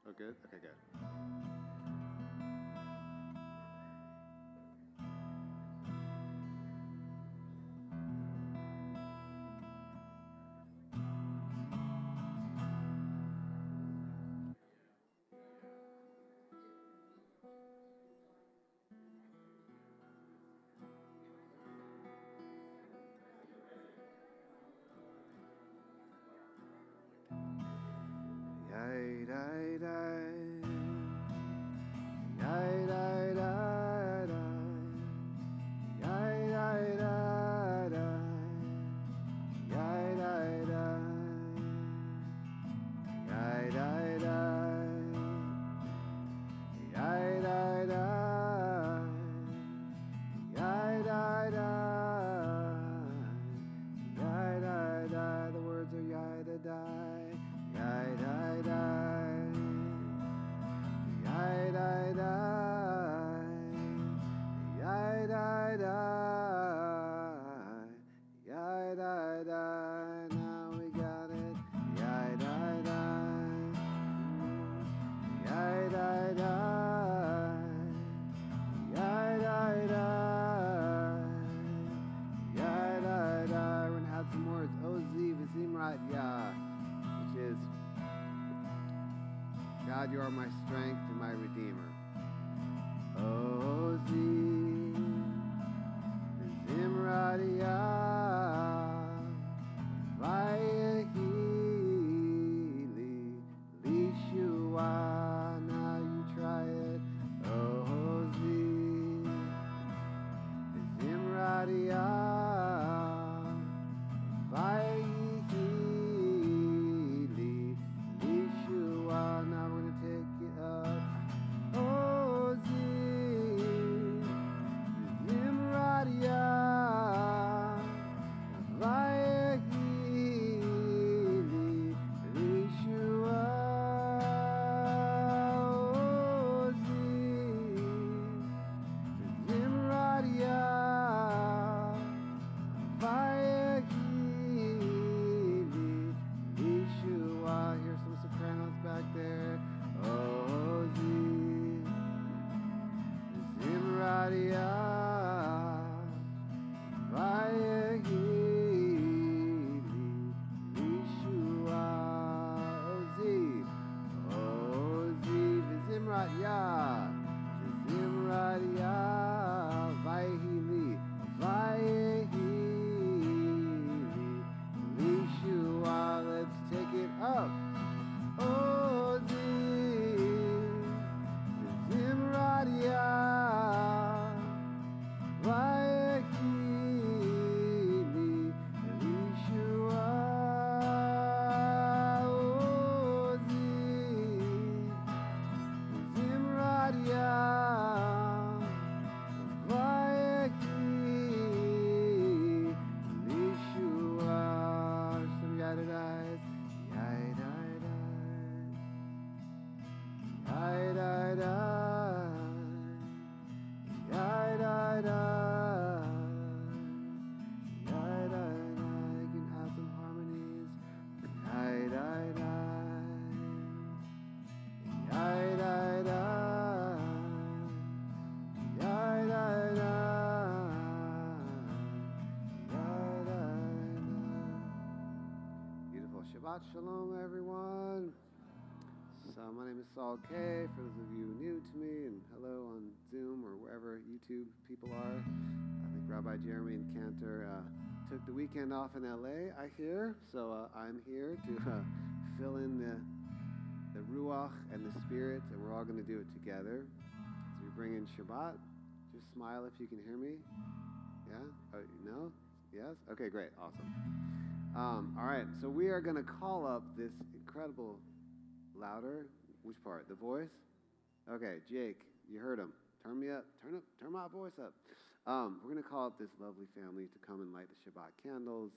Oh, good? Okay, good. Yay, die, die. Yay, die, die, die. Yay, die, die, die. Yay, die, die. Yay, die, die. Yay, die, die. Yay, die, die. Yay, die, die. The words are yay, die, die. Yay, die, die. Yay, die, die. Yay, die, die. Yay, die, die. Now we got it. Yay, die, die. Yay, die, die. Yay, die, die. Yay, die, die. We're gonna have some words. Oz v'zimrat yah, which is God, you are my strength and my redeemer. Oz v'zimrat yah, vayehi li lishua. Now you try it. Oz v'zimrat yah, vayehi li lishua. Now we're gonna take it up. Oz v'zimrat yah, vayehi li lishua. Oz v'zimrat yah, vayehi li lishua. Here's some sopranos back there. Oz v'zimrat yah, vayehi li lishua. Oz v'zimrat yah, v'zimrat yah, vayehi li lishua. Let's take it up. Oz v'zimrat yah, vayehi li lishua. Oz v'zimrat yah, vayehi lishua. Some yada dies. Yada dies. Yada dies. Yada dies. Yada dies. You can have some harmonies. Yada dies. Yada dies. Yada dies. Yada dies. Beautiful. Shabbat Shalom, everyone. So my name is Saul K. For those of you new to me, and hello on Zoom or wherever YouTube people are. I think Rabbi Jeremy and Cantor took the weekend off in LA, I hear. So I'm here to fill in the Ruach and the Spirit, and we're all going to do it together. So we bring in Shabbat. Just smile if you can hear me. Yeah? Oh, no? Yes? Okay, great. Awesome. All right, so we are going to call up this incredible... Louder? Which part? The voice? Okay, Jake, you heard him. Turn me up. Turn my voice up. We're going to call up this lovely family to come and light the Shabbat candles,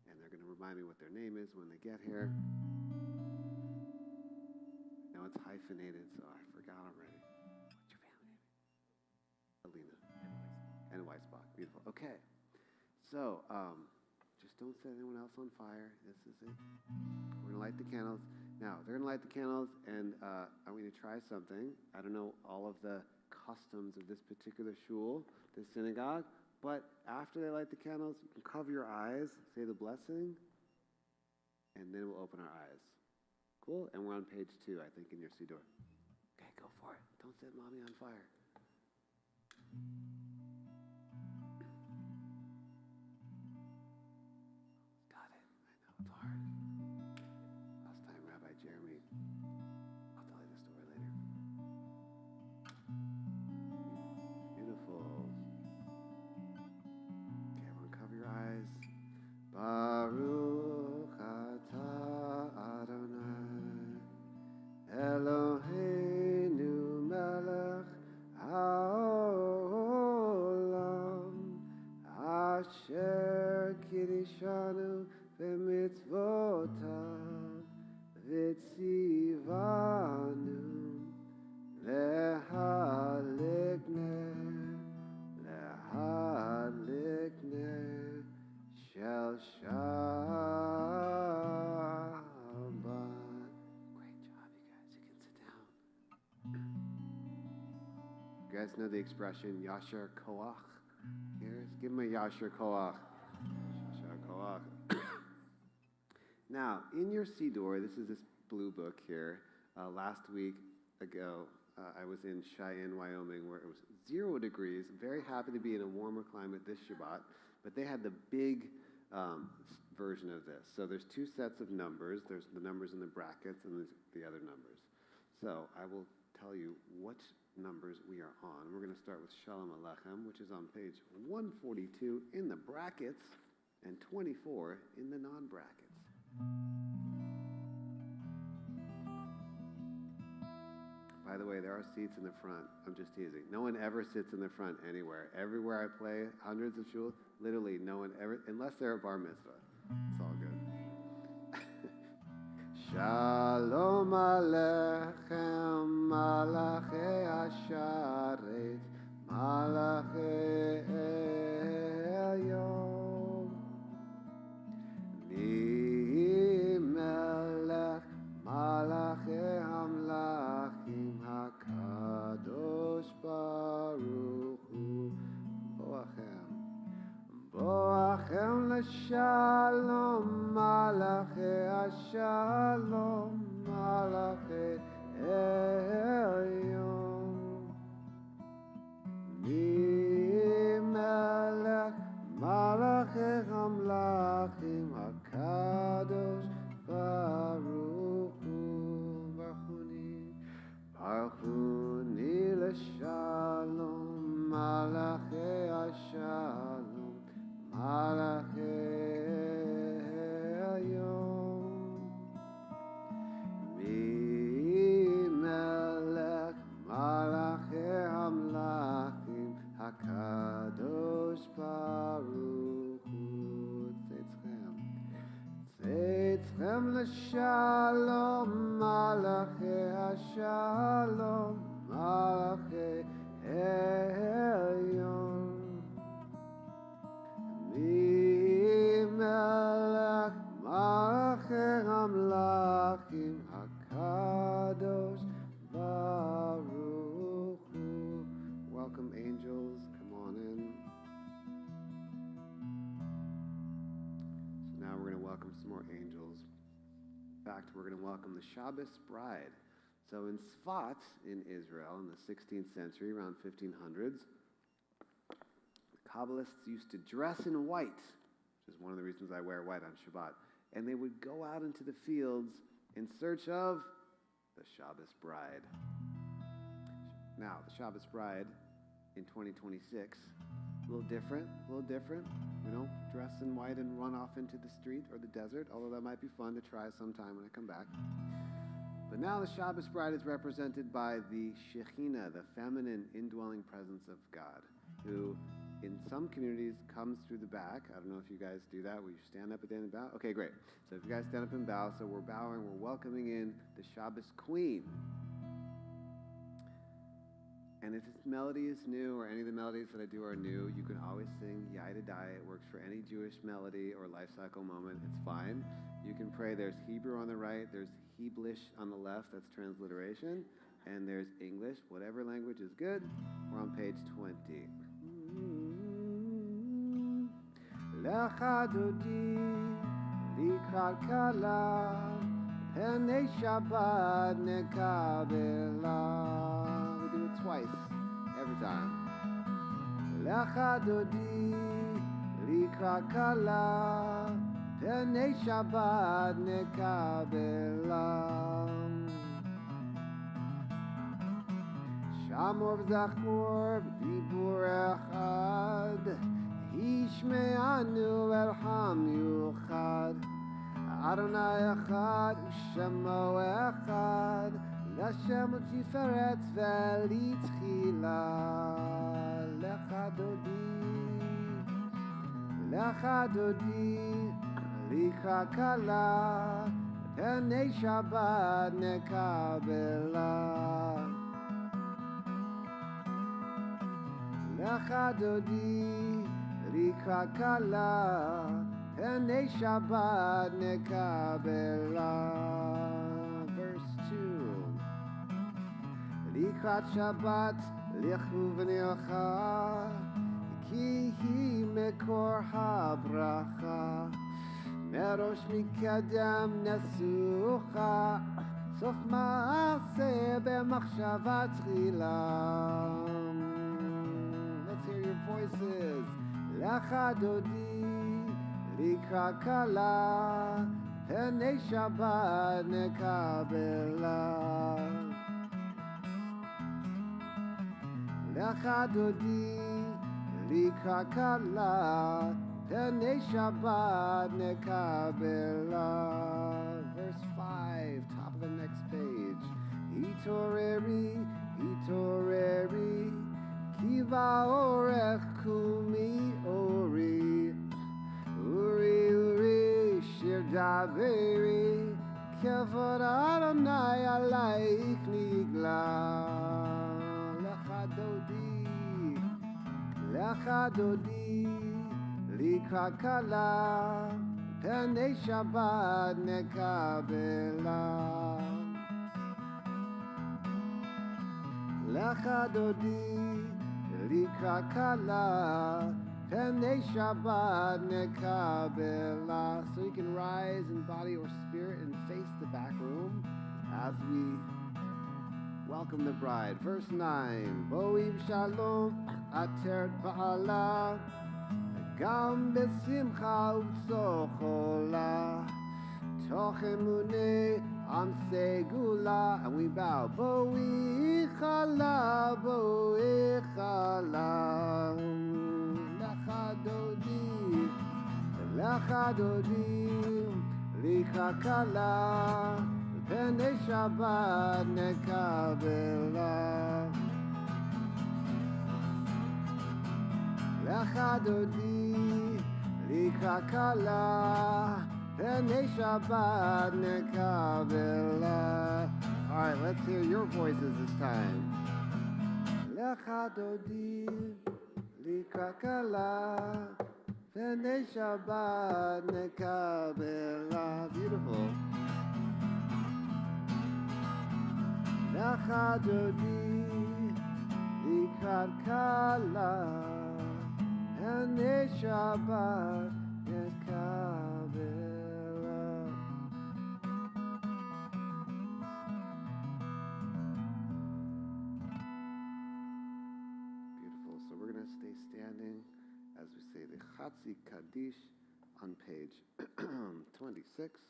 and they're going to remind me what their name is when they get here. I know it's hyphenated, so I forgot already. What's your family name? Alina. And Weisbach. Beautiful. Okay. So, just don't set anyone else on fire. This is it. We're going to light the candles. Now, they're going to light the candles, and I'm going to try something. I don't know all of the customs of this particular shul, this synagogue, but after they light the candles, you can cover your eyes, say the blessing, and then we'll open our eyes. Cool? And we're on page 2, I think, in your siddur. Okay, go for it. Don't set mommy on fire. Got it. I know, it's hard. Last time, Rabbi Jeremy. I'll tell you the story later. Beautiful. Okay, everyone cover your eyes. Baruch atah Adonai Eloheinu melech haolam asher kiddushanu b'mitzvotav v'tzivanu lehalikne shel Shabbat. Great job, you guys. You can sit down. You guys know the expression Yasher Koach? Here, give me a Yasher Koach. Yasher Koach. Now, in your Siddur, this is this blue book here. Last week ago, I was in Cheyenne, Wyoming, where it was 0 degrees. Very happy to be in a warmer climate this Shabbat. But they had the big version of this. So there's 2 sets of numbers. There's the numbers in the brackets and there's the other numbers. So I will tell you what numbers we are on. We're going to start with Shalom Aleichem, which is on page 142 in the brackets and 24 in the non-brackets. By the way, there are seats in the front. I'm just teasing. No one ever sits in the front anywhere. Everywhere I play, hundreds of shuls, literally no one ever, unless they're a bar mitzvah. It's all good. Shalom Aleichem, Malachei Hasharet, Malachei Elyon. Ni melech, Malachei Hamlachim, HaKadosh Baruch Hu, Boachem. Boachem l'shalom, Malachei Hashalom, Malachei Elyon. Mi melech, Malachei Hamlachim, HaKadosh Baruch Hu, Baruchuni l'shalom, Malachei Hashalom, Malachei Elyon. Mi melech, Malachei Hamlachim, HaKadosh Baruch Hu. Tzeitzchem l'shalom, Malachei Hashalom, Malachei Elyon. Mi melech, Malachei Hamlachim, HaKadosh Baruch Hu. Welcome, angels. Come on in. So now we're going to welcome some more angels. In fact, we're going to welcome the Shabbat bride. So in Sfat, in Israel, in the 16th century, around 1500s, Kabbalists used to dress in white, which is one of the reasons I wear white on Shabbat. And they would go out into the fields in search of the Shabbat bride. Now, the Shabbat bride in 2026, a little different. We don't dress in white and run off into the street or the desert, although that might be fun to try sometime when I come back. But now the Shabbat bride is represented by the Shekhinah, the feminine indwelling presence of God, who in some communities comes through the back. I don't know if you guys do that. Will you stand up at the end and bow? Okay, great. So if you guys stand up and bow, so we're bowing, we're welcoming in the Shabbat queen. And if this melody is new or any of the melodies that I do are new, you can always sing Yai Dai. It works for any Jewish melody or life cycle moment. It's fine. You can pray. There's Hebrew on the right. There's Heblish on the left. That's transliteration. And there's English. Whatever language is good. We're on page 20. Lecha dodi likrat kala penei Shabbat nekabela. We do it twice, every time. Lecha dodi likrat kala penei Shabbat nekabela. Shamor v'zachor b'dibur echad Yishme'anu elham yuchad Adonai echad u'shemo echad L'Hashem u'tiferet ve'litchila Lecha dodi likra kala Penei Shabbat nekabela Lecha dodi likrat kala penei Shabbat nekabela. Verse 2. Likrat Shabbat lichu v'nilcha ki hi mekor habracha merosh mikadam nesucha sof ma'aseh b'machshava tchila. Voices. Lecha dodi likra kala penei Shabbat nekabela. Lecha dodi likra kala penei Shabbat nekabela. Verse 5, top of the next page. Hitoreri, hitoreri Kiva orech kumi ori Uri uri shir daveri Kevod Adonai alaik nigla Lecha dodi likrat kala penei Shabbat nekabela Lecha dodi likrat kala penei Shabbat nekabela. So you can rise in body or spirit and face the back room as we welcome the bride. Verse 9. Bo'im shalom ateret ba'ala gam besimcha u'tzochola toch emunei am segula. And we bow. Bo'ichala, bo'ichala. Lecha dodi likrat kala penei Shabbat nekabela. Lecha dodi likrat kala penei Shabbat nekabela. All right, let's hear your voices this time. Lecha dodi likrat kala penei Shabbat nekabela. Beautiful. Lecha dodi likrat kala penei Shabbat nekabela. Beautiful. So we're going to stay standing as we say the Chatzi Kaddish on page 26.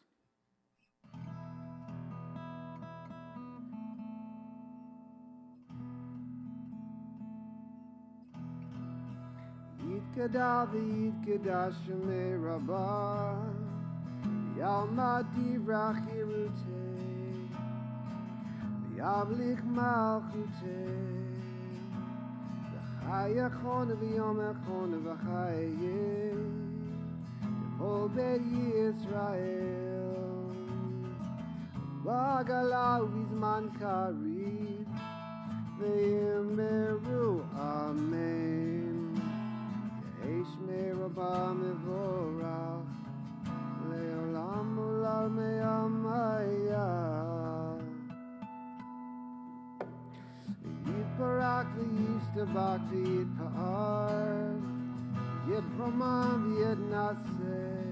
Yitkada v'yitkada shemei Rabbah Yalma divrach yirutei V'yavlich malchutei V'chayachon v'yomechon v'chayeh T'chol beit Yisrael Ba'gala u'vizman karib Ve'yimeru amen. Yeishme rabba mevorach le'olam olam me'amaya. Yitbarak v'yishtabak v'yitpa'ar Yitramam v'yitnaseh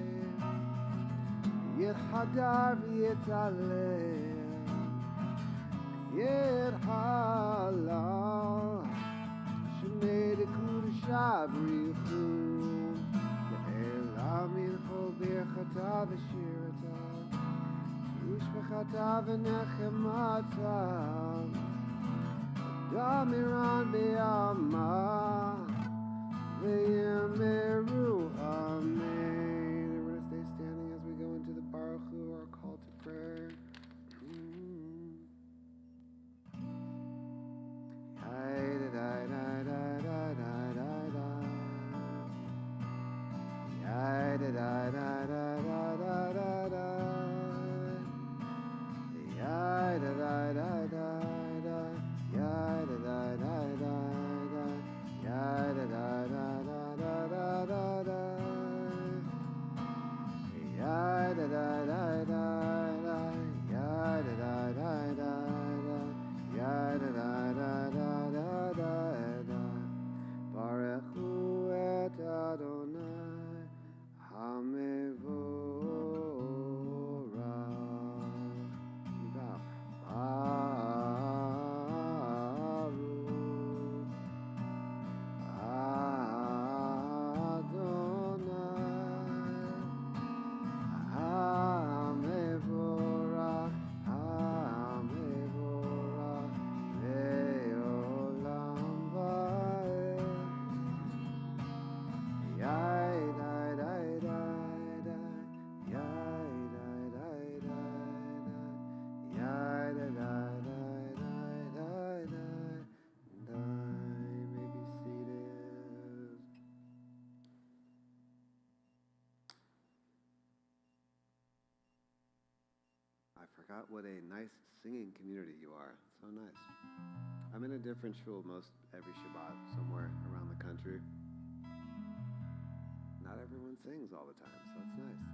Yithadar v'yitaleh Yithalal Shemei dekudasha b'richu Le'elam yilchol birchata v'shirata Ushmechata v'nechemata Damiran be'amah Ve'yimeru amen. We're going to stay standing as we go into the Baruch Hu, our call to prayer. I forgot what a nice singing community you are. So nice. I'm in a different shul most every Shabbat, somewhere around the country. Not everyone sings all the time, so it's nice.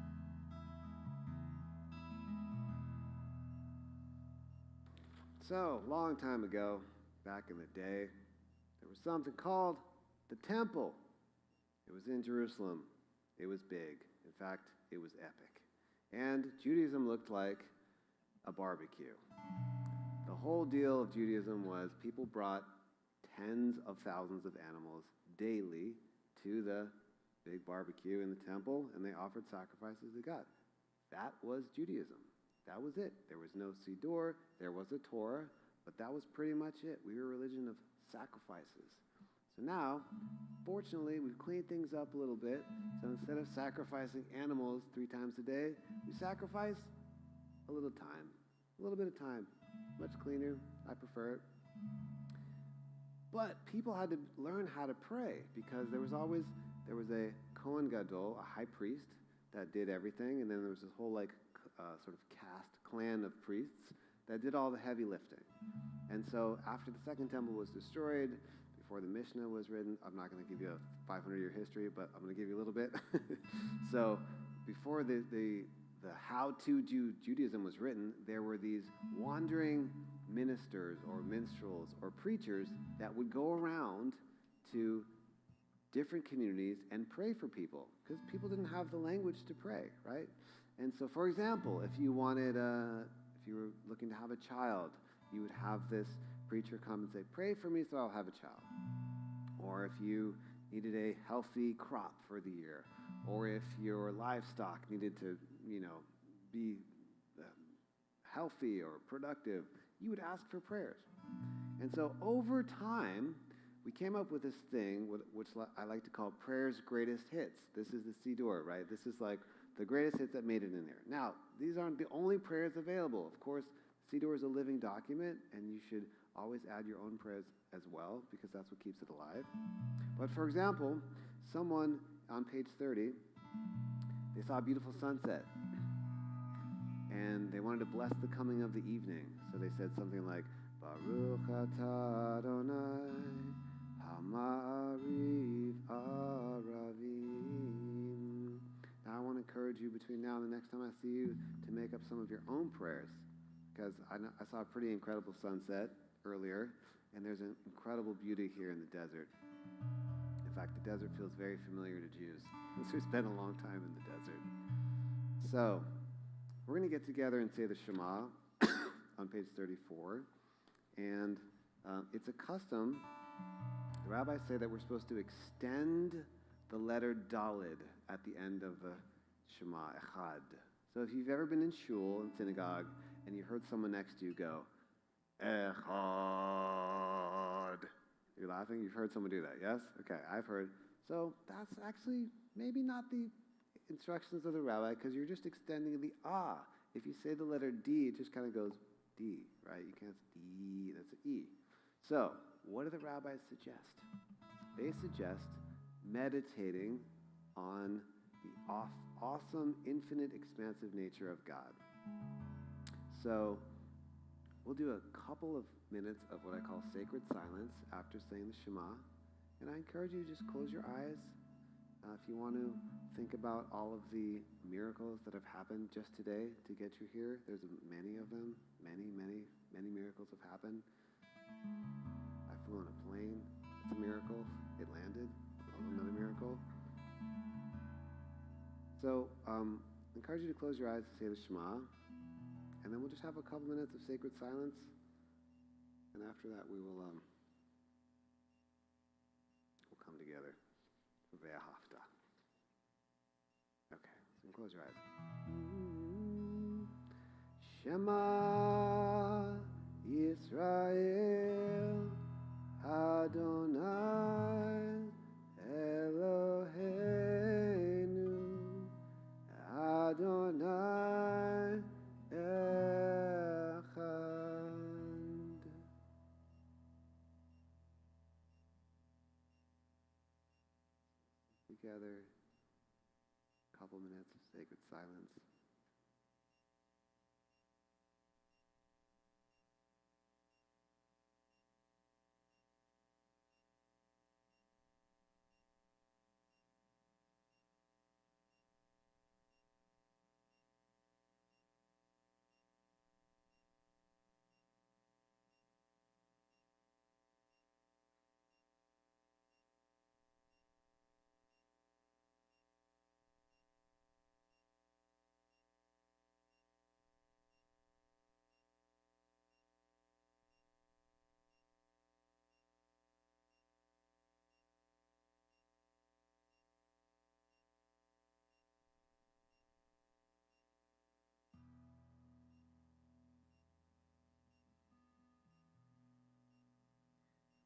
So, long time ago, back in the day, there was something called the temple. It was in Jerusalem. It was big. In fact, it was epic. And Judaism looked like a barbecue. The whole deal of Judaism was people brought tens of thousands of animals daily to the big barbecue in the temple, and they offered sacrifices to God. That was Judaism. That was it. There was no Siddur, there was a Torah, but that was pretty much it. We were a religion of sacrifices. So now, fortunately, we've cleaned things up a little bit. So instead of sacrificing animals 3 times a day, we sacrifice a little time, a little bit of time. Much cleaner. I prefer it. But people had to learn how to pray because there was a Kohen Gadol, a high priest, that did everything, and then there was this whole sort of caste clan of priests that did all the heavy lifting. And so after the second temple was destroyed, before the Mishnah was written, I'm not going to give you a 500-year history, but I'm going to give you a little bit. So before the how-to Judaism was written, there were these wandering ministers or minstrels or preachers that would go around to different communities and pray for people because people didn't have the language to pray, right? And so, for example, if you were looking to have a child, you would have this preacher come and say, "Pray for me so I'll have a child." Or if you needed a healthy crop for the year, or if your livestock needed to, be healthy or productive, you would ask for prayers. And so over time, we came up with this thing, which I like to call prayer's greatest hits. This is the Siddur, right? This is like the greatest hits that made it in there. Now, these aren't the only prayers available. Of course, Siddur is a living document, and you should always add your own prayers as well, because that's what keeps it alive. But for example, someone on page 30, they saw a beautiful sunset, and they wanted to bless the coming of the evening. So they said something like, Baruch atah Adonai, Hama'ariv Aravim. Now I want to encourage you between now and the next time I see you to make up some of your own prayers, because I saw a pretty incredible sunset earlier, and there's an incredible beauty here in the desert. In fact, the desert feels very familiar to Jews, since we spent a long time in the desert. So, we're going to get together and say the Shema on page 34, and it's a custom. The rabbis say that we're supposed to extend the letter Daled at the end of the Shema, Echad. So if you've ever been in shul, in synagogue, and you heard someone next to you go, Echad. You're laughing? You've heard someone do that, yes? Okay, I've heard. So that's actually maybe not the instructions of the rabbi, because you're just extending the ah. If you say the letter D, it just kind of goes D, right? You can't say D, that's an E. So what do the rabbis suggest? They suggest meditating on the awesome, infinite, expansive nature of God. So we'll do a couple of minutes of what I call sacred silence after saying the Shema. And I encourage you to just close your eyes. If you want to think about all of the miracles that have happened just today to get you here, there's many of them. Many miracles have happened. I flew on a plane. It's a miracle. It landed. Another miracle. So I encourage you to close your eyes to say the Shema. And then we'll just have a couple minutes of sacred silence. And after that, we'll come together for Ve'ahavta. Okay, so close your eyes. Shema Yisrael Adonai Eloheinu Adonai Echad. Together, a couple minutes of sacred silence.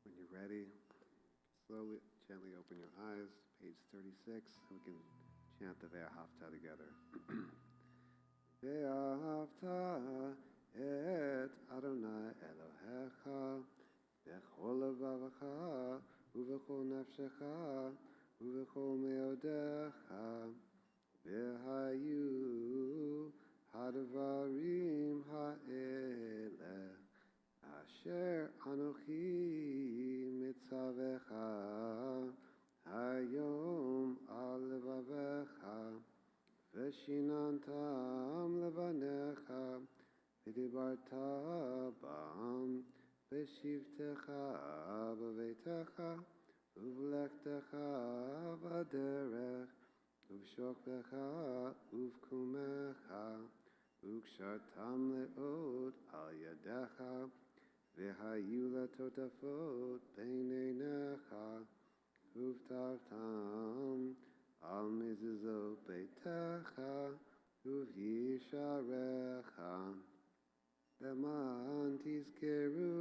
When you're ready, slowly, gently open your eyes, page 36, and we can chant the Ve'ahavta together. Ve'ahavta et Adonai Elohecha bechol levavecha uvechol nefshecha uvechol meodecha v'hayu hadvarim ha'eleh Asher Anochi Mitzavecha Hayom Al Levavecha Veshinantam Levanecha V'dibarta Bam V'shivtecha B'veitecha Uvlechtecha V'derech Uvshoklecha Uvkumecha Ukshartam Le'od Al Yadecha V'hayu latotafot beineinecha uvtavtam al mezuzot beitecha uv'yisharecha leman tizkeru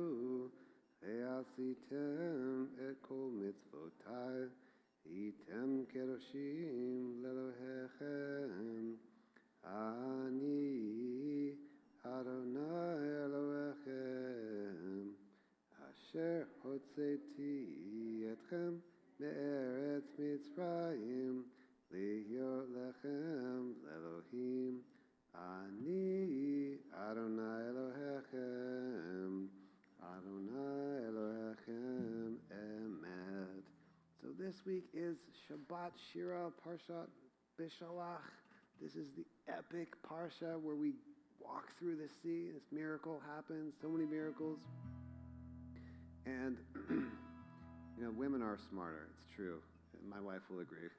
ve'asitem et kol mitzvotai v'yitem kedoshim lelohechem ani Adonai Elohechem Asher hotzeti etchem me'eretz Mitzrayim lihiyot lechem Elohim Ani Adonai Elohechem week is Shabbat Shira, Parshat Bishalach. This is the epic Parsha where we walk through the sea. This miracle happens, so many miracles. And, women are smarter. It's true. My wife will agree.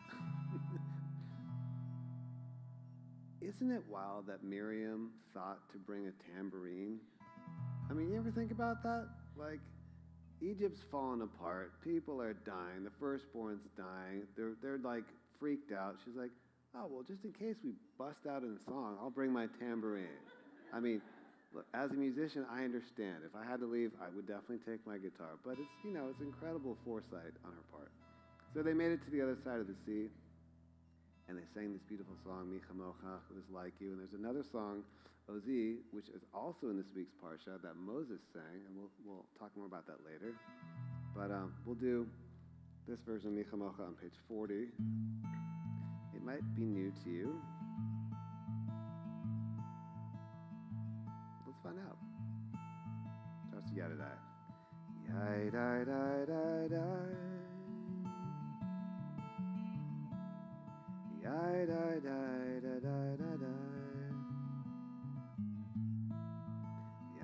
Isn't it wild that Miriam thought to bring a tambourine? I mean, you ever think about that? Like, Egypt's falling apart. People are dying. The firstborn's dying. They're like freaked out. She's like, oh, well, just in case we bust out in song, I'll bring my tambourine. I mean, look, as a musician, I understand. If I had to leave, I would definitely take my guitar. But it's incredible foresight on her part. So they made it to the other side of the sea, and they sang this beautiful song, Mi Chamocha, who is like you. And there's another song, Ozi, which is also in this week's Parsha that Moses sang, and we'll talk more about that later. But we'll do this version of Mi Chamocha on page 40. It might be new to you. Let's find out. Starts to yada-dai. Yai-dai-dai-dai-dai. Yai-dai-dai-dai-dai-dai.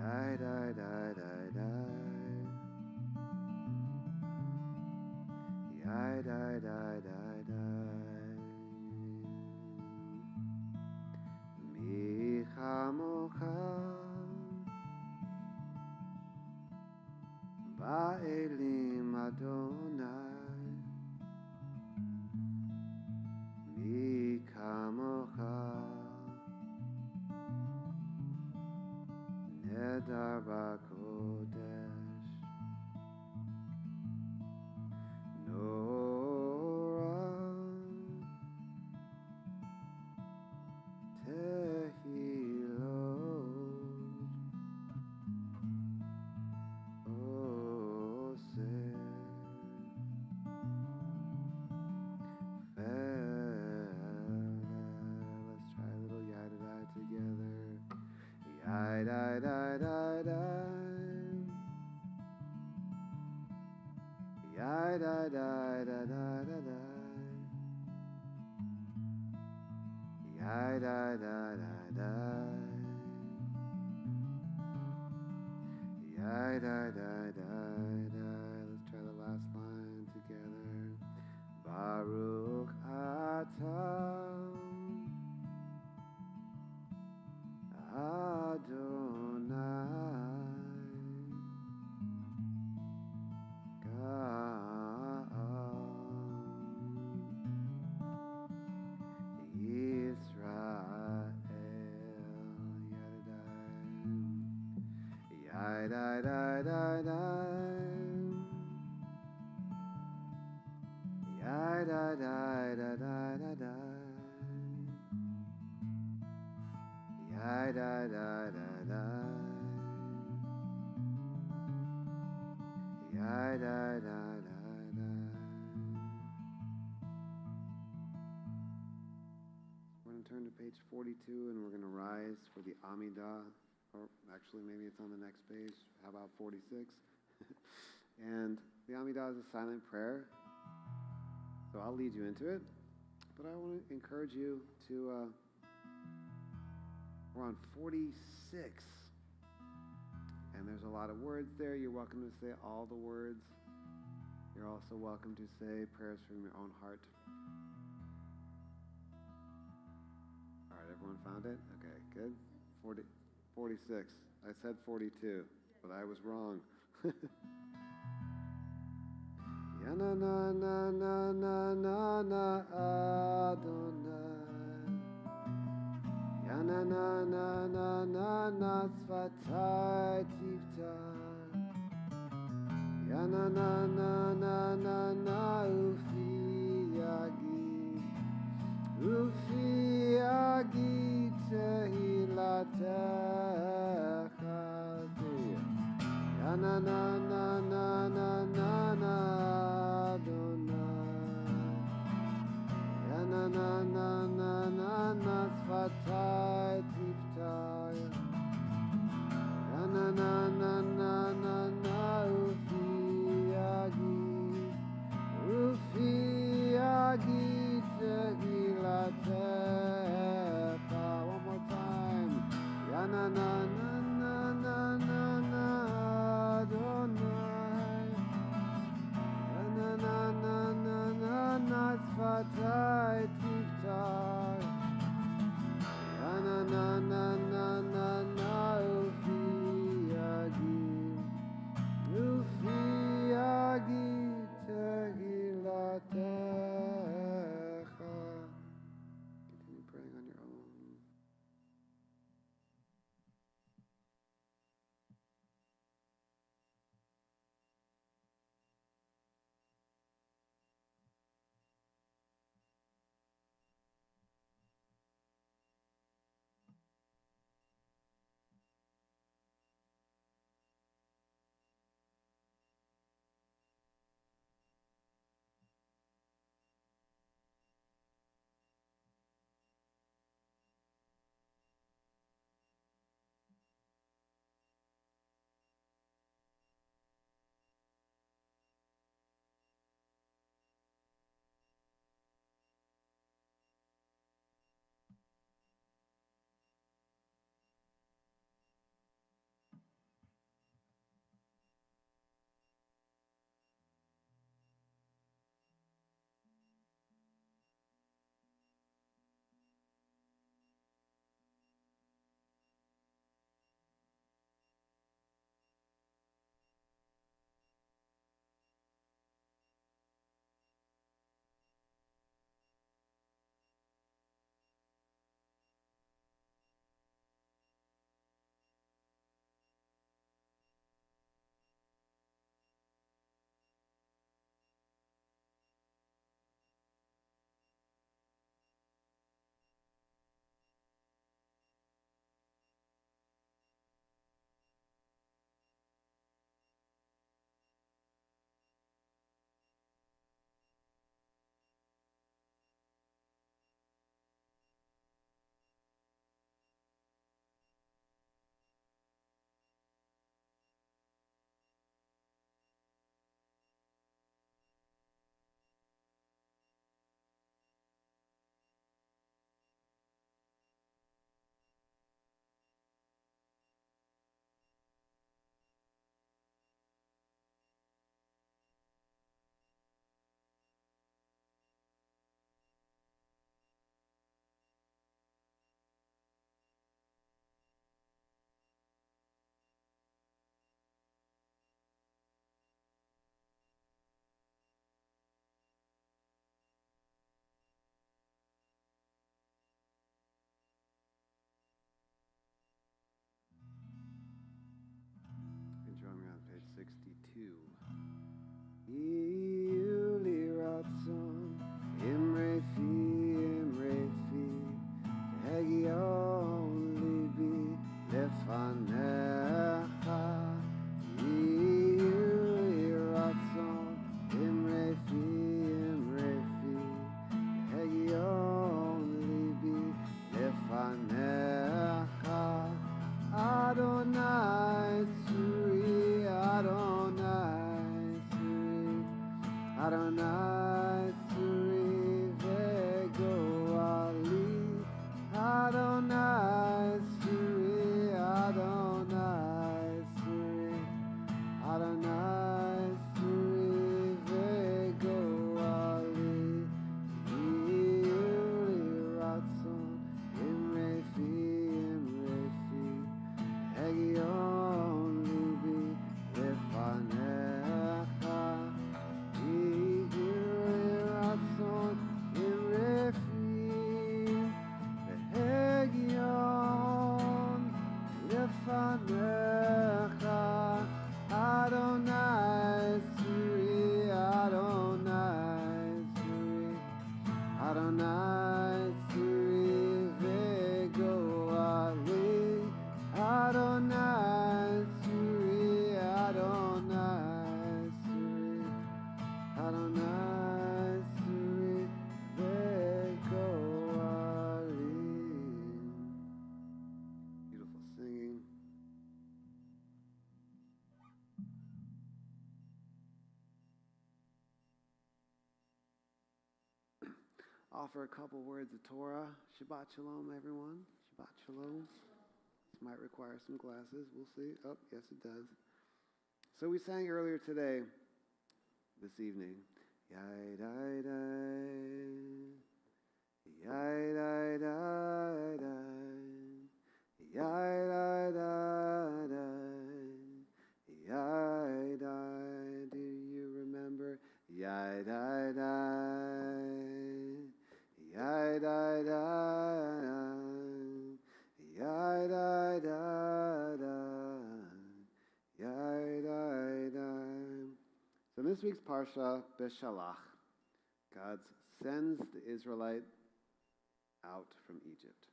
Yai-dai-dai-dai-dai. Yai-dai-dai-dai-dai. Mi chamocha ba'elim Adonai. Mi chamocha Nedar b'kodesh. Nora tehilot oseh feleh. Let's try a little yada-dai together. Yai-dai-dai-dai-dai. Yai-dai-dai-dai-dai-dai. Yai-dai-dai-dai-dai. Yai-dai-dai-dai-dai. Let's try the last line together. Baruch atah Adonai Gam Yisrael. Yai-dai-dai-dai-dai. Yai-dai-dai-dai-dai-dai. Yai-dai-dai-dai-dai. Yai-dai-dai-dai-dai. We're going to turn to page 42, and we're going to rise for the Amidah. Or actually, maybe it's on the next page. How about 46? And the Amidah is a silent prayer. So I'll lead you into it. But I want to encourage you to... we're on 46. And there's a lot of words there. You're welcome to say all the words. You're also welcome to say prayers from your own heart. All right, everyone found it? Okay, good. 46. I said 42, but I was wrong. Ya na na na na na na na Adonai. Ya na na na na na na Sfatai Tiftach. Ya na na na na na na Ufi Yagi. Ufi Yagi Tehilatecha. Ya na na na na na na na Adonai. Ya na na na na na na Sfatai Tiftach. Ya na na na na na na Ufi Yagi. Ufi Iuli ratzon, imre fi, hegion libi lefanecha. Iuli ratzon, imre fi, hegion libi lefanecha. Adonai Tzuri, Adonai Tzuri, Adonai Tzuri vegoali, Adonai Tzuri, Adonai Tzuri, Adonai Tzuri vegoali, Iuli ratzon, imre fi, hegion libi lefanecha. Iuli ratzon, imre fi, hegion lefanecha. Adonai Tzuri, Adonai Tzuri, Adonai Tzuri vegoali, Adonai Tzuri, Adonai Tzuri, Adonai Tzuri vegoali. Beautiful singing. Offer a couple words of Torah. Shabbat Shalom, everyone. Shabbat Shalom. This might require some glasses. We'll see. Oh, yes, it does. So we sang earlier today, this evening, Yai Dai Dai, Yai Dai Dai Dai, Yai Dai Dai Dai, Yai Dai. Do you remember? Yai Dai Dai, Yai Dai Dai, Yai Dai Dai Dai, Yai Dai Dai. So this week's Parsha, Beshalach, God sends the Israelite out from Egypt.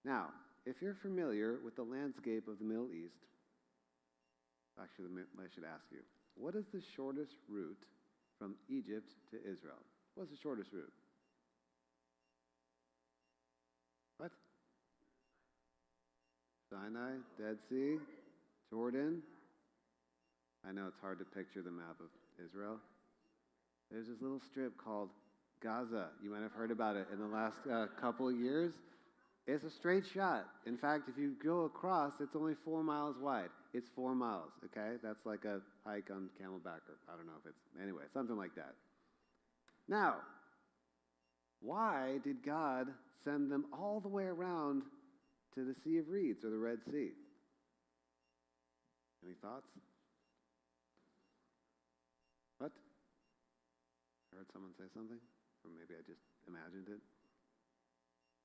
Now, if you're familiar with the landscape of the Middle East, actually, I should ask you, what is the shortest route from Egypt to Israel? What's the shortest route? What? Sinai, Dead Sea, Jordan. I know it's hard to picture the map of Israel. There's this little strip called Gaza. You might have heard about it in the last couple of years. It's a straight shot. In fact, if you go across, it's only 4 miles wide. It's 4 miles, okay? That's like a hike on Camelback, or I don't know if it's, anyway, something like that. Now, why did God send them all the way around to the Sea of Reeds, or the Red Sea? Any thoughts? What? I heard someone say something? Or maybe I just imagined it.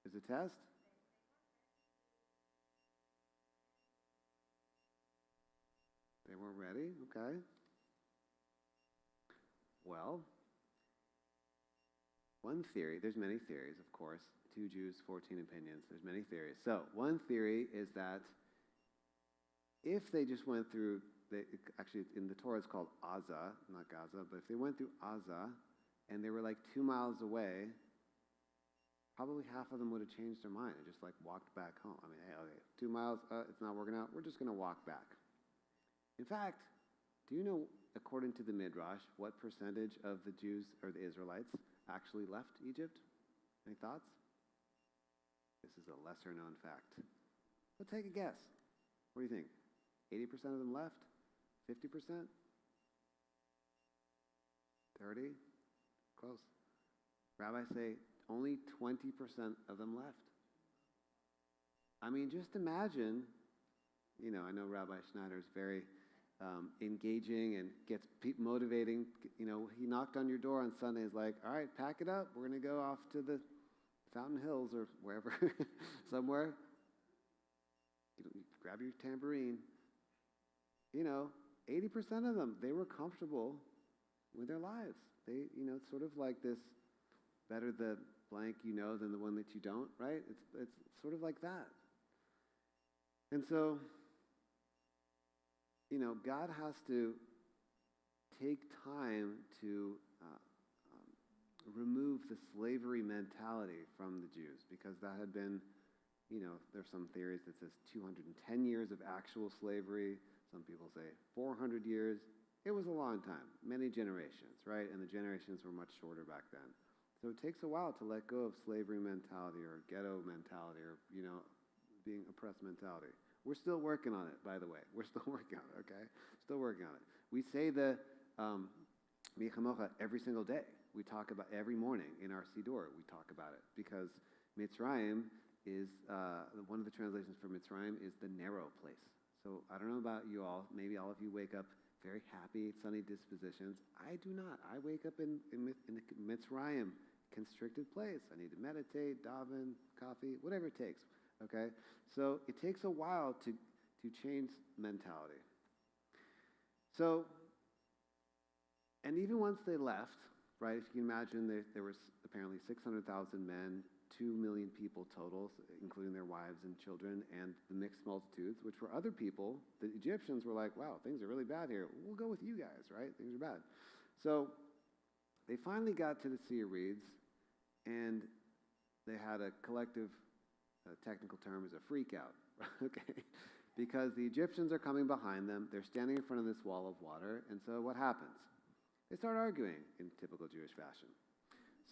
Is it a test? They weren't ready? Okay. Well, one theory, there's many theories, of course. 2 Jews, 14 opinions. There's many theories. So one theory is that if they just went through, actually in the Torah it's called Azza, not Gaza, but if they went through Azza and they were like 2 miles away, probably half of them would have changed their mind and just like walked back home. I mean, hey, okay, 2 miles, it's not working out. We're just going to walk back. In fact, do you know, according to the Midrash, what percentage of the Jews or the Israelites actually left Egypt? Any thoughts? This is a lesser-known fact. But take a guess. What do you think? 80% of them left? 50%? 30? Close. Rabbis say only 20% of them left. I mean, just imagine, you know, I know Rabbi Schneider is very engaging and gets motivating. You know, he knocked on your door on Sunday. He's like, all right, pack it up. We're going to go off to the Fountain Hills or wherever, somewhere. You grab your tambourine. You know, 80% of them, they were comfortable with their lives. They, it's sort of like this, better the blank you know than the one that you don't, right? It's sort of like that. And so, God has to take time to remove the slavery mentality from the Jews, because that had been, there's some theories that says 210 years of actual slavery. Some people say 400 years. It was a long time, many generations, right? And the generations were much shorter back then. So it takes a while to let go of slavery mentality or ghetto mentality or, being oppressed mentality. We're still working on it, by the way. We're still working on it, okay? Still working on it. We say the Mi Chamocha every single day. We talk about every morning in our Siddur. We talk about it because Mitzrayim is, one of the translations for Mitzrayim is the narrow place. So I don't know about you all. Maybe all of you wake up very happy, sunny dispositions. I do not. I wake up in Mitzrayim, constricted place. I need to meditate, daven, coffee, whatever it takes. Okay? So it takes a while to change mentality. So, and even once they left, right, if you can imagine, there was apparently 600,000 men, 2 million people total, including their wives and children, and the mixed multitudes, which were other people. The Egyptians were like, wow, things are really bad here. We'll go with you guys, right? Things are bad. So they finally got to the Sea of Reeds, and they had a collective, technical term is a freak out, okay? Because the Egyptians are coming behind them. They're standing in front of this wall of water, and so what happens? They start arguing in typical Jewish fashion.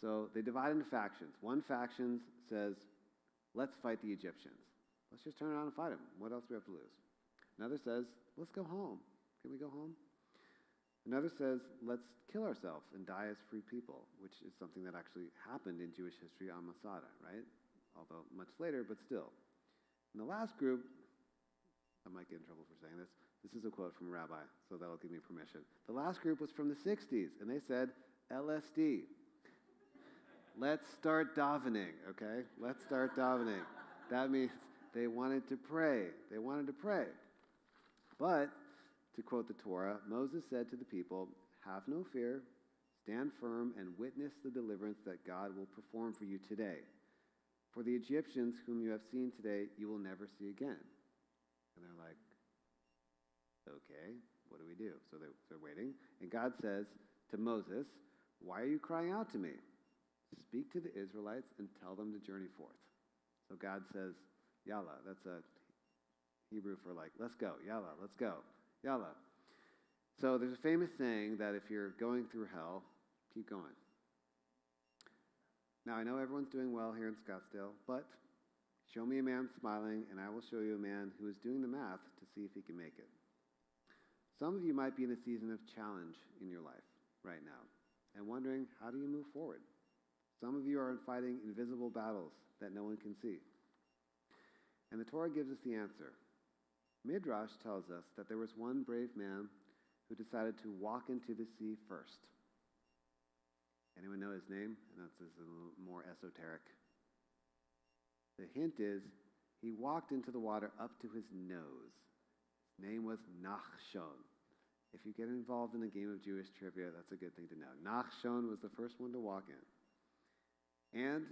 So they divide into factions. One faction says, let's fight the Egyptians. Let's just turn around and fight them. What else do we have to lose? Another says, let's go home. Can we go home? Another says, let's kill ourselves and die as free people, which is something that actually happened in Jewish history on Masada, right? Although much later, but still. And the last group, I might get in trouble for saying this. This is a quote from a rabbi, so that'll give me permission. The last group was from the 60s, and they said, LSD. Let's start davening, okay? Let's start davening. That means they wanted to pray. They wanted to pray. But, to quote the Torah, Moses said to the people, have no fear, stand firm, and witness the deliverance that God will perform for you today. For the Egyptians whom you have seen today, you will never see again. And they're like, okay, what do we do? So they're waiting. And God says to Moses, why are you crying out to me? Speak to the Israelites and tell them to journey forth. So God says, Yalla. That's a Hebrew for like, let's go. Yalla, let's go. Yalla. So there's a famous saying that if you're going through hell, keep going. Now, I know everyone's doing well here in Scottsdale, but show me a man smiling, and I will show you a man who is doing the math to see if he can make it. Some of you might be in a season of challenge in your life right now and wondering, how do you move forward? Some of you are fighting invisible battles that no one can see. And the Torah gives us the answer. Midrash tells us that there was one brave man who decided to walk into the sea first. Anyone know his name? I know this is a little more esoteric. The hint is he walked into the water up to his nose. His name was Nachshon. If you get involved in a game of Jewish trivia, that's a good thing to know. Nachshon was the first one to walk in. And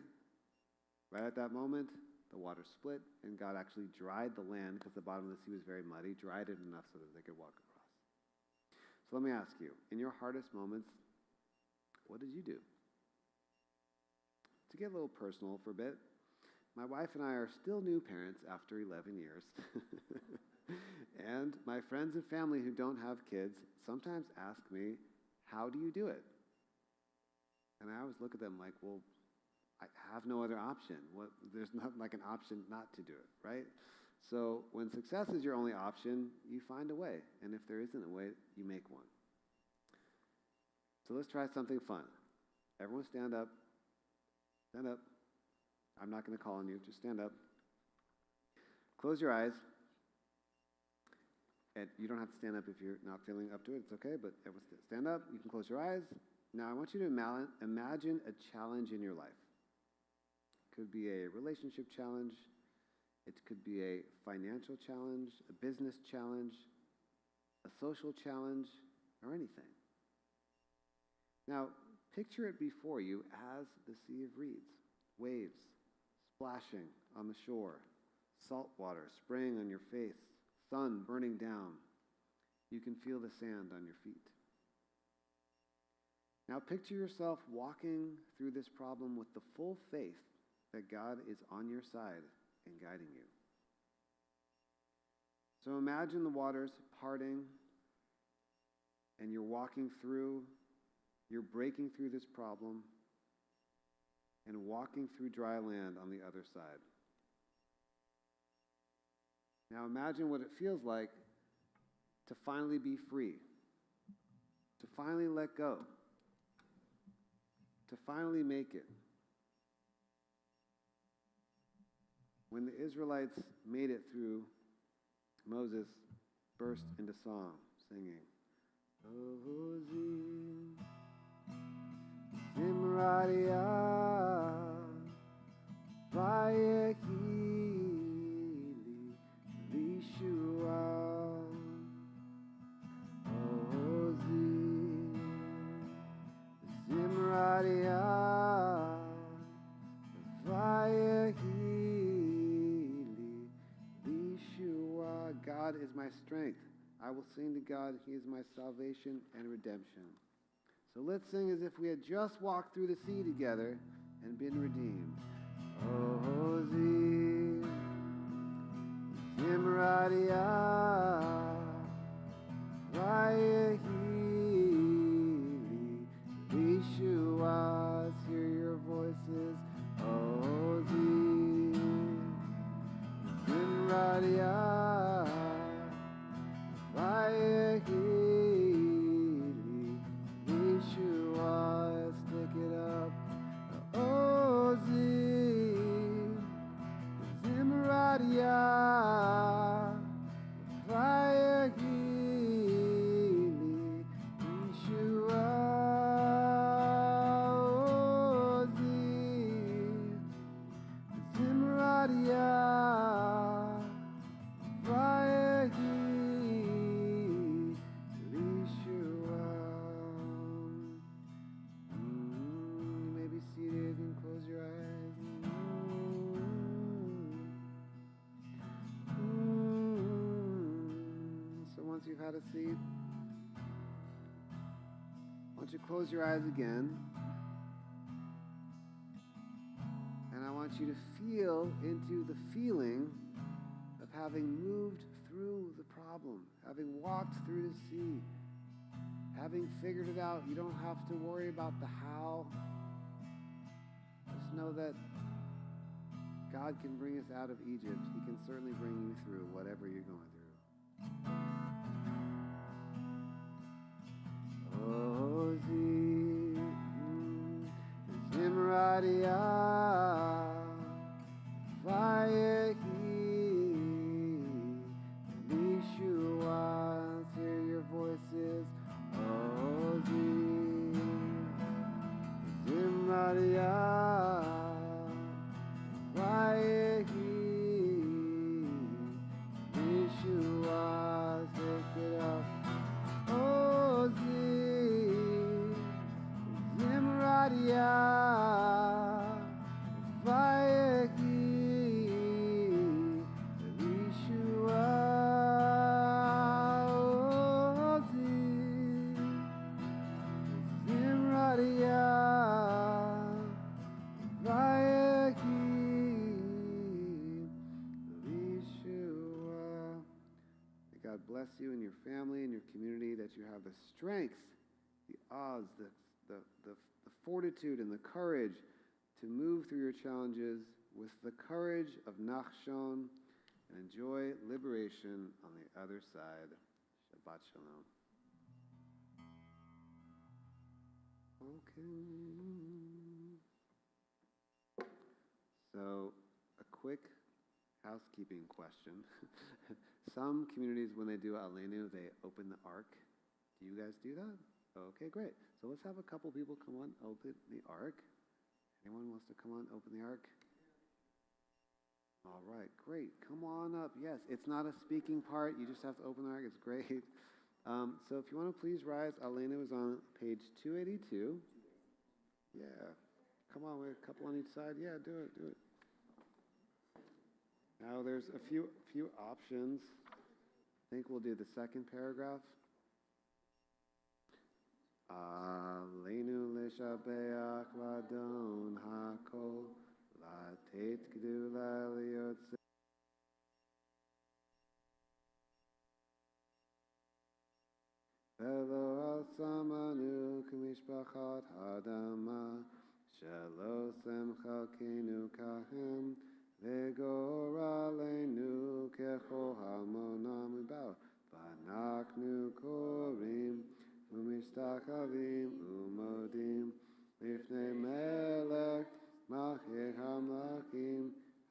right at that moment, the water split, and God actually dried the land, because the bottom of the sea was very muddy, dried it enough so that they could walk across. So let me ask you, in your hardest moments, what did you do? To get a little personal for a bit, my wife and I are still new parents after 11 years. And my friends and family who don't have kids sometimes ask me, how do you do it? And I always look at them like, well, I have no other option. There's not like an option not to do it, right? So when success is your only option, you find a way. And if there isn't a way, you make one. So let's try something fun. Everyone stand up. Stand up. I'm not going to call on you. Just stand up. Close your eyes. And you don't have to stand up if you're not feeling up to it. It's okay, but everyone stand up. You can close your eyes. Now I want you to imagine a challenge in your life. It could be a relationship challenge. It could be a financial challenge, a business challenge. a social challenge, or anything. Now, picture it before you as the sea of reeds, waves splashing on the shore, salt water spraying on your face, sun burning down. You can feel the sand on your feet. Now picture yourself walking through this problem with the full faith that God is on your side and guiding you. So imagine the waters parting and you're breaking through this problem and walking through dry land on the other side. Now imagine what it feels like to finally be free, to finally let go, to finally make it. When the Israelites made it through, Moses burst into song, singing, Ozim, Zimradia, Vayekili, Lishua, Ozim, Zimradia, Vayekili, Lishua. God is my strength. I will sing to God. He is my salvation and redemption. So let's sing as if we had just walked through the sea together and been redeemed. Ozi, Zimradia, Vayehili, Yeshua, hear your voices. Ozi, Zimradia, Vayehili, Yeshua, stick it up. Ozi, Zimradia, Vayehili, Yeshua, Ozi, Zimradia, Vayehili, Yeshua. You may be seated and close your eyes. So once you've had a seat, why don't you close your eyes again? And I want you to feel into the feeling of having moved through the problem, having walked through the sea, having figured it out. You don't have to worry about the how. Just know that God can bring us out of Egypt. He can certainly bring you through whatever you're going through. Ozi, Zimradia, Vayehili, Yeshua, hear your voices. Ozi, Zimradia, Vayehili, Yeshua, take it up. Ozi, Zimradia, Vayehili, Yeshua, Ozi, Zimradia, Vayehili, Yeshua. May God bless you and your family and your community, that you have the strength, the odds, the fortitude and the courage to move through your challenges with the courage of Nachshon and enjoy liberation on the other side. Shabbat Shalom. Okay. So, a quick housekeeping question. Some communities, when they do Aleinu, they open the ark. Do you guys do that? Okay, great. So let's have a couple people come on, open the ark. Anyone wants to come on, open the ark? All right, great. Come on up. Yes, it's not a speaking part. You just have to open the ark. It's great. So if you want to please rise, Alena is on page 282. Yeah. Come on, we have a couple on each side. Yeah, do it, do it. Now there's a few options. I think we'll do the second paragraph. Alenu leshabeach ladon hakol latet gedula liotse. Velo al samanu k'mishpachat hadama shelo semcha kenu kahem v'gor aleinu kechol hamonam ubao v'anaknu korim u'mishtachavim u'modim lifnei melech machir hamlachim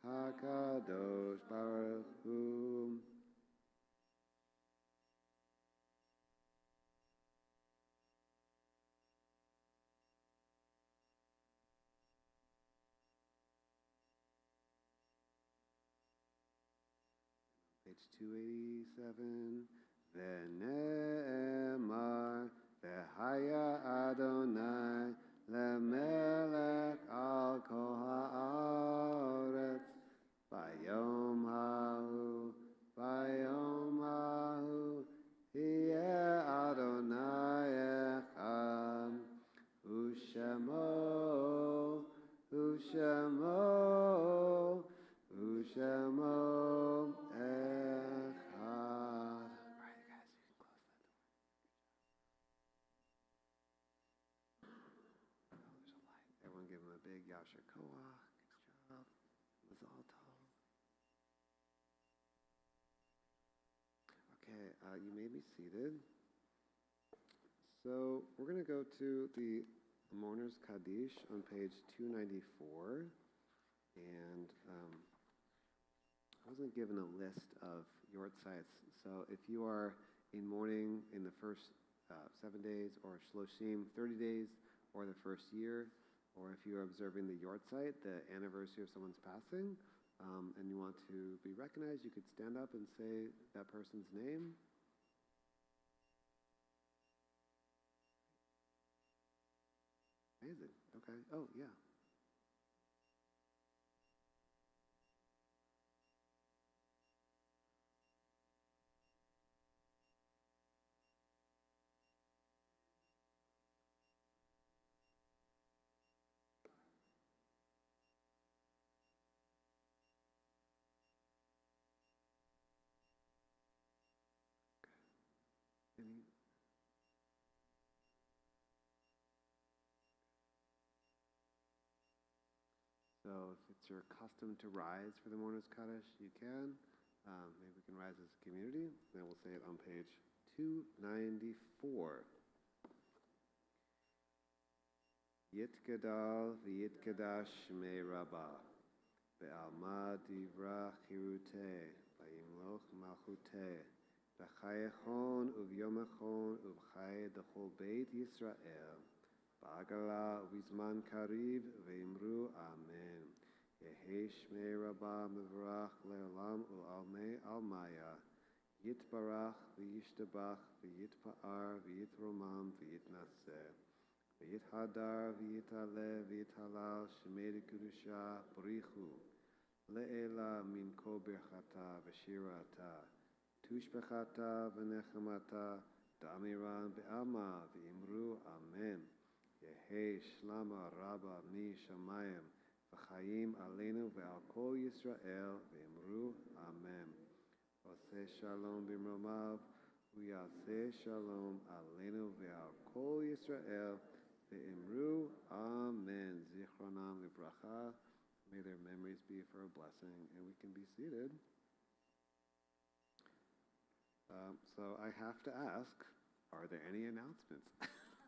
hakadosh baruch hu. Page 287. Ve'ne'emar ve'haya Adonai lemelech al kol ha'aretz bayom ha'u hiye Adonai echad u'shemo Everyone give him a big Yasher Koach. Good job. Mazal tov. Okay, you may be seated. So we're going to go to the Mourner's Kaddish on page 294. And I wasn't given a list of yortzites. So if you are in mourning in the first 7 days, or shloshim, 30 days, or the first year, or if you are observing the yortzeit, the anniversary of someone's passing, and you want to be recognized, you could stand up and say that person's name. Amazing. Okay. Oh, yeah. Any? So if it's your custom to rise for the Mourner's Kaddish, you can. Maybe we can rise as a community. Then we'll say it on page 294. Yitgadal v'yitgadash shmei Rabbah ve'alma divra chiruteh v'yimloch malchuteh v'chayechon uvyomechon uv'chay d'chol beit Yisrael ba'agala u'bizman kariv ve'imru amen. Yehi shmei Rabbah mevarach le'olam u'almei almaya yitbarach v'yishtabach v'yitpa'ar v'yitromam v'yitnaseh v'yithadar v'yitale v'yithalal shemei kedusha b'richu le'ela min kol birchata v'shirata tushbechata v'nechamata da'amiran be'alma v'imru amen. Yehi shlama rabba mi shamayim v'chayim aleinu ve'al kol Yisrael v'imru amen. Oseh shalom b'mromav u'yaseh shalom aleinu ve'al kol Yisrael v'imru amen. Zichronam livracha. May their memories be for a blessing, and we can be seated. So I have to ask, are there any announcements?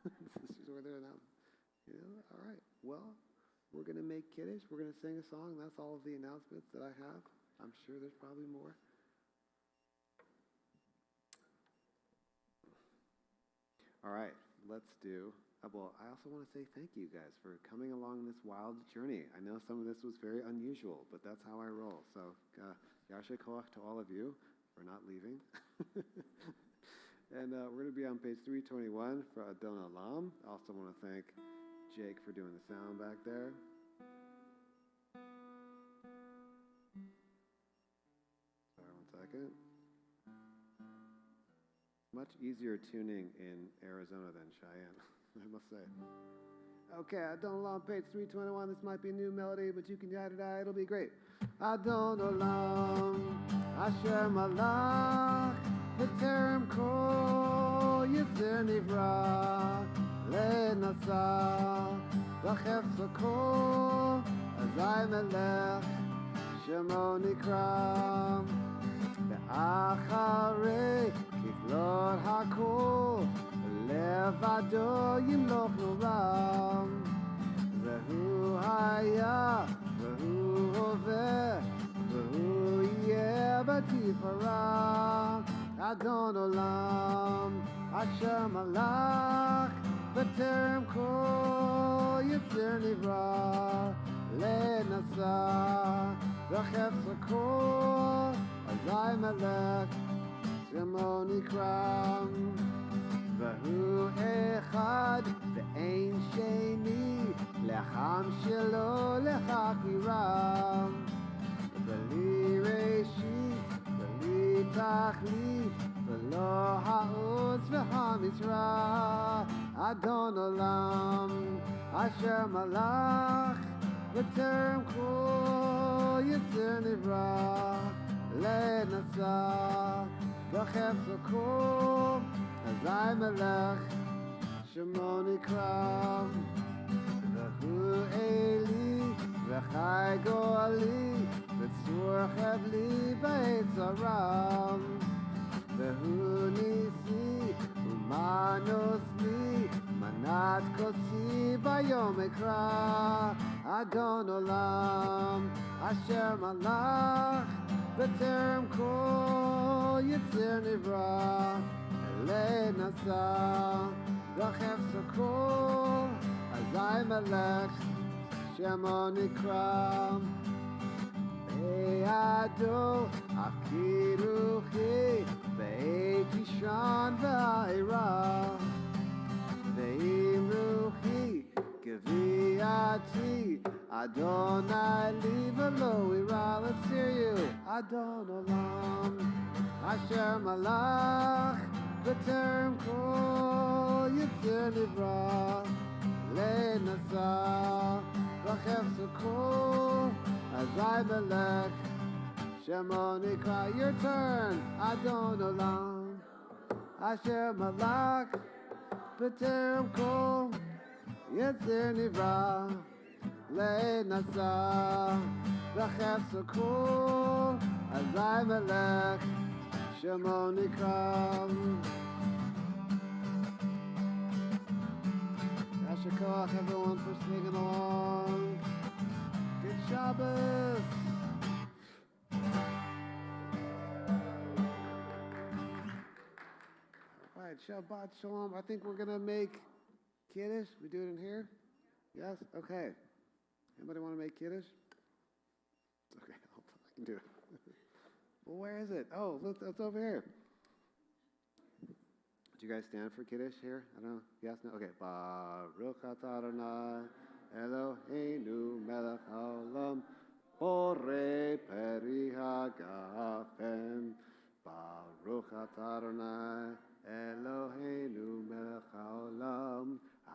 This is where they're announced. All right. Well, we're going to make Kiddush. We're going to sing a song. That's all of the announcements that I have. I'm sure there's probably more. All right. Let's do. Well, I also want to say thank you guys for coming along this wild journey. I know some of this was very unusual, but that's how I roll. So, Yasher Koach to all of you for not leaving. And we're going to be on page 321 for Adon Olam. I also want to thank Jake for doing the sound back there. Sorry, 1 second. Much easier tuning in Arizona than Cheyenne, I must say. Okay, Adon Olam, page 321. This might be a new melody, but you can yada da. It'll be great. Adon Olam, Asher Malach, B'terem Kol Yitzer Nivra, Le'nasa, B'chefza Kol, Azai Melech, Shemo Nikra, Ve'acharei Kiflot HaKol, Levado Yimloch Noram, Vehu Haya, Vehu Hoveh, Vehu Yeh B'tifara, Adon Olam, Asher Malach, B'terem Kol Yitzer Nivra, Le'nasa, B'chefza Kol, Azai Melech, Shemo Nikra, Vahu Echad, Ve'ein Sheni, Lecham Shelo Lechakira, V'li Reshit, V'li Tachlit, V'lo Ha'uz V'Hamizrah, Adon Olam, Asher Malach, B'terem Kol Yitzer Nivra, Le'nasa, B'chefza Kol, Azai Melech, Shemo Nikra, Vehu Eli, V'chai Goali, V'tzur Chevli B'etzaram, Vehu Nisi, Umanos Li, Manat Kosi Bayom Ekra, Adon Olam, Asher Malach, B'terem Kol Yitzer Nivra, Le'nasa, B'chefza Kol, Azai Melech, Shemo Nikra, Be'ado, Afkiruchi, Be'et Yishan V'Ha'ira, Ve'imruchi, Geviati, Adonai Li V'lo Ira. Let's hear you. Adon Olam, Asher Malach, B'terem Kol Yitzer Nivra, Le'nasa, B'chefza Kol, Azai Melech, Shemo Nikra. Your turn. Adon Olam, Asher Malach, B'terem Kol Yitzer Nivra, Le'nasa, B'chefza Kol, Azai Melech, Shemo Nikra. Yasher Koach, everyone, for singing along. Good Shabbos. All right, Shabbat Shalom. I think we're going to make Kiddush. We do it in here? Yes? Okay. Anybody want to make Kiddush? Okay, I can do it. Well, where is it? Oh, look, it's over here. Do you guys stand for Kiddush here? I don't know. Yes? No? Okay. Baruch atah Adonai Eloheinu melech haolam borei peri hagafen. Baruch atah Adonai Eloheinu melech haolam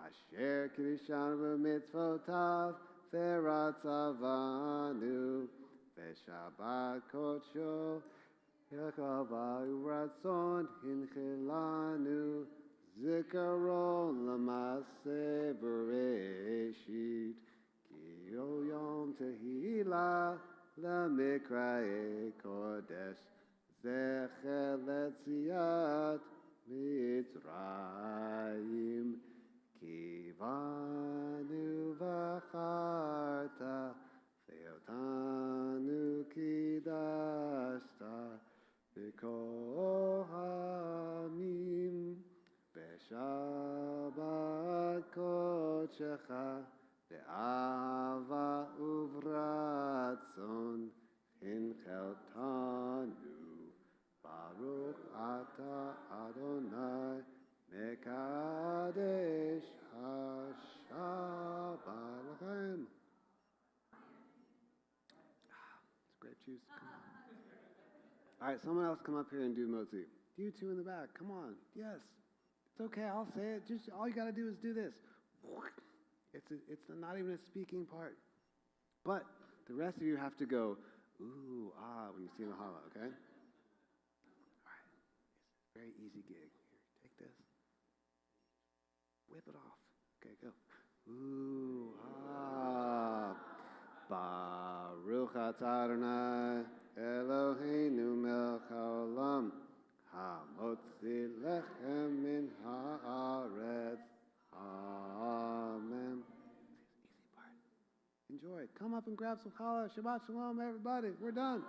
asher kiddushanu b'mitzvotav v'ratzavanu v'shabbat kodsho Yakava Ratzon Hinchilanu Zikaron Lamase Bereshit Ki Yom Tehila Lamikrae Kodesh Zecher Letziat Mitzrayim Ki Vanu Vacharta Theotanu Kidashta Kohanim Beshabbat Kodshecha Be'ava Uvratzon Hincheltanu Baruch Ata Adonai Mekadesh HaShabbat Lachem. It's grape juice. Come on. All right, someone else come up here and do motzi. You two in the back, come on. Yes. It's okay, I'll say it. Just all you got to do is do this. It's not even a speaking part. But the rest of you have to go, ooh, ah, when you see the challah, okay? All right. It's a very easy gig. Here, take this. Whip it off. Okay, go. Ooh, ah. Baruch atah Adonai Eloheinu melech haolam hamotzi lechem min haaretz. Amen. Easy part. Enjoy. Come up and grab some challah. Shabbat shalom, everybody. We're done.